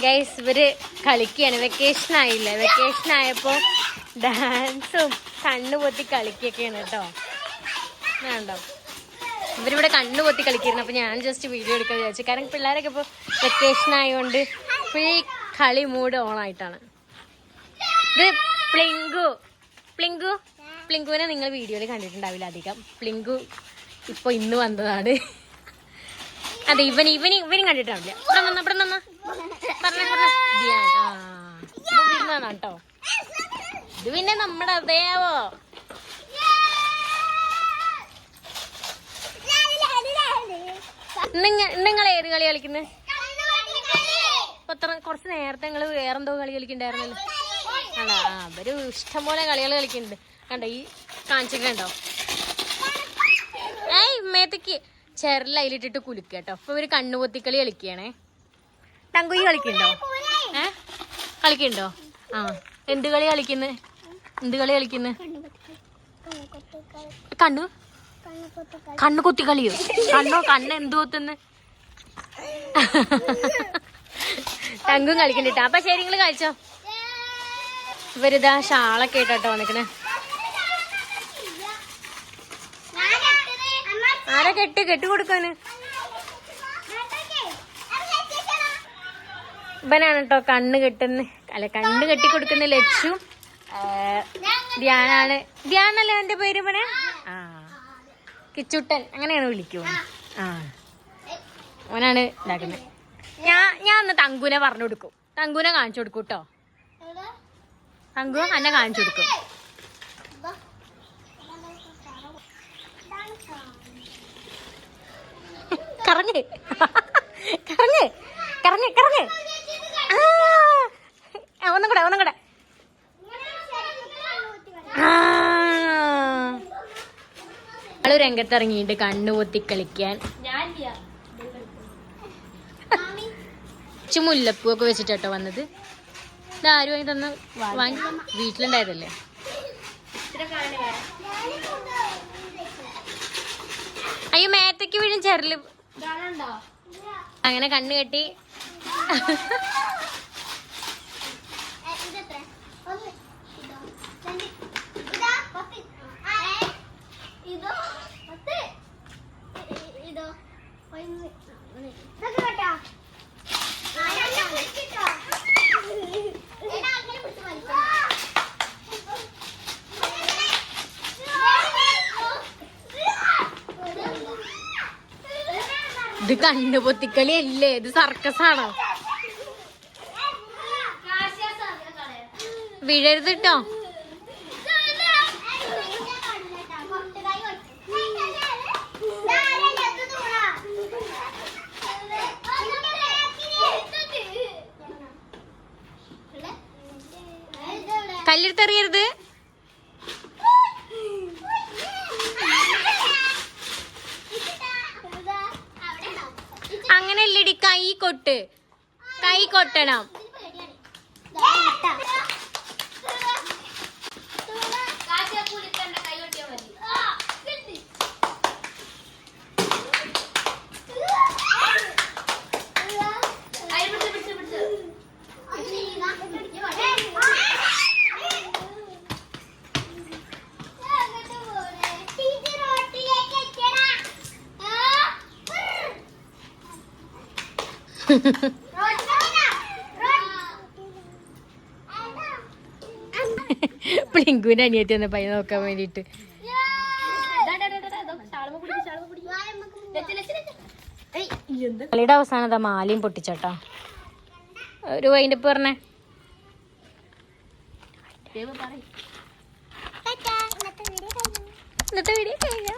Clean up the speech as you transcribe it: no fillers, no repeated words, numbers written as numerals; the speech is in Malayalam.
ഗൈസ് ഇവര് കളിക്കുകയാണ്. വെക്കേഷൻ ആയില്ലേ, വെക്കേഷൻ ആയപ്പോ ഡാൻസും കണ്ണു പൊത്തി കളിക്കൊക്കെയാണ് കേട്ടോ. വേണ്ടോ ഇവരിവിടെ കണ്ണു പൊത്തി കളിക്കുന്നു. അപ്പൊ ഞാൻ ജസ്റ്റ് വീഡിയോ എടുക്കാൻ വിചാരിച്ചു. കാരണം പിള്ളേരൊക്കെ ഇപ്പൊ വെക്കേഷൻ ആയതുകൊണ്ട് ഫുൾ കളി മൂഡ് ഓൺ ആയിട്ടാണ്. ഇത് പ്ലിങ്കുവിനെ നിങ്ങൾ വീഡിയോയിൽ കണ്ടിട്ടുണ്ടാവില്ല അധികം. പ്ലിങ്കു ഇപ്പൊ ഇന്ന് വന്നതാണ്. അതെ ഇവനും കണ്ടിട്ടാവില്ല. കേട്ടോ. ഇത് പിന്നെ നമ്മുടെ അതേവോ. നിങ്ങൾ ഏത് കളി കളിക്കുന്നത്? കുറച്ച് നേരത്തെ നിങ്ങള് വേറെന്തോ കളി കളിക്കണ്ടായിരുന്നല്ലോ. ആണോ? അവര് ഇഷ്ടംപോലെ കളികൾ കളിക്കുന്നുണ്ട്. കണ്ടോ ഈ കാണിച്ചിട്ടുണ്ടോ? മേത്തേക്ക് ചെറിയ അതിലിട്ടിട്ട് കുലുക്കുക കേട്ടോ. അപ്പൊ ഇവര് കണ്ണുപൊത്തിക്കളി കളിക്കണേ. ടങ്കുയി കളിക്കണ്ടോ? കളിക്കണ്ടോ? എന്ത് കളി കളിക്കുന്നത്? കണ്ണു കൊത്തി കളിയോ? കണ്ണ് എന്ത് കൊത്തുന്ന്? ടങ്കും കളിക്കണ്ടിട്ടാ. അപ്പൊ ശരി നിങ്ങള് കളിച്ചോ. ഇവരിതാ ഷാളൊക്കെ ഇട്ടോ വന്നിക്കണേ. ആരാ കെട്ട് കൊടുക്കാന്? ഇവനാണ് കേട്ടോ കണ്ണ് കെട്ടുന്ന. അല്ല, കണ്ണ് കെട്ടി കൊടുക്കുന്ന ലക്ഷ്യം. ധ്യാനല്ലേ എന്റെ പേര്? ഇവനെ കിച്ചുട്ടൻ അങ്ങനെയാണ് വിളിക്കൂ. അവനാണ് ഇതാക്കുന്നത്. ഞാൻ ഒന്ന് തങ്കുനെ പറഞ്ഞു കൊടുക്കും. തങ്കുനെ കാണിച്ചു കൊടുക്കും കേട്ടോ. തങ്കു എന്നെ കാണിച്ചു കൊടുക്കും. കറങ്ങ് ഒന്നും കൂടെ. ആള് രംഗത്തിറങ്ങിയിട്ട് കണ്ണു പൊത്തി കളിക്കാൻ. മുല്ലപ്പൂ ഒക്കെ വെച്ചിട്ടോ വന്നത്. ഇതാരും വാങ്ങി തന്ന വീട്ടിലുണ്ടായതല്ലേ. അയ്യോ മേത്തേക്ക് വീഴും ചെറല്. അങ്ങനെ കണ്ണ് കെട്ടി. ഇത് കണ്ണു പൊത്തിക്കളി അല്ലേ, ഇത് സർക്കസ് ആണോ? വീഴരുത് കേട്ടോ. കല്ലെടുത്തെറിയരുത്. അങ്ങനെയല്ലടി, കൈ കൊട്ടണം. പ്ലിങ്കുവിന്റെ അനിയത്തി വന്ന പയ്യ നോക്കാൻ വേണ്ടിട്ട്. കളിയുടെ അവസാനം മാലയും പൊട്ടിച്ചോട്ടോ. ഒരു വൈൻഡപ്പ് പറഞ്ഞേ. ഇന്നത്തെ വീഡിയോ കഴിഞ്ഞോ?